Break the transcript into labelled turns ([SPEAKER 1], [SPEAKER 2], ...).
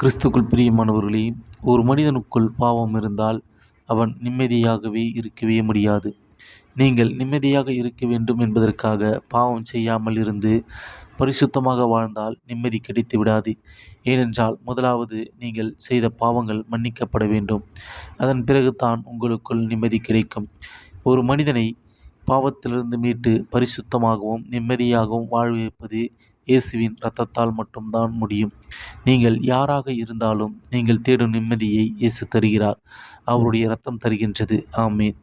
[SPEAKER 1] கிறிஸ்துக்குள் பிரியமானவர்களே, ஒரு மனிதனுக்குள் பாவம் இருந்தால் அவன் நிம்மதியாகவே இருக்கவே முடியாது. நீங்கள் நிம்மதியாக இருக்க வேண்டும் என்பதற்காக பாவம் செய்யாமல் இருந்து பரிசுத்தமாக வாழ்ந்தால் நிம்மதி கிடைத்து விடாது. ஏனென்றால் முதலாவது நீங்கள் செய்த பாவங்கள் மன்னிக்கப்பட வேண்டும். அதன் பிறகு தான் உங்களுக்குள் நிம்மதி கிடைக்கும். ஒரு மனிதனை பாவத்திலிருந்து மீட்டு பரிசுத்தமாகவும் நிம்மதியாகவும் வாழ வைப்பது இயேசுவின் இரத்தத்தால் மட்டும்தான் முடியும். நீங்கள் யாராக இருந்தாலும் நீங்கள் தேடும் நிம்மதியை இயேசு தருகிறார். அவருடைய இரத்தம் தருகின்றது. ஆமென்.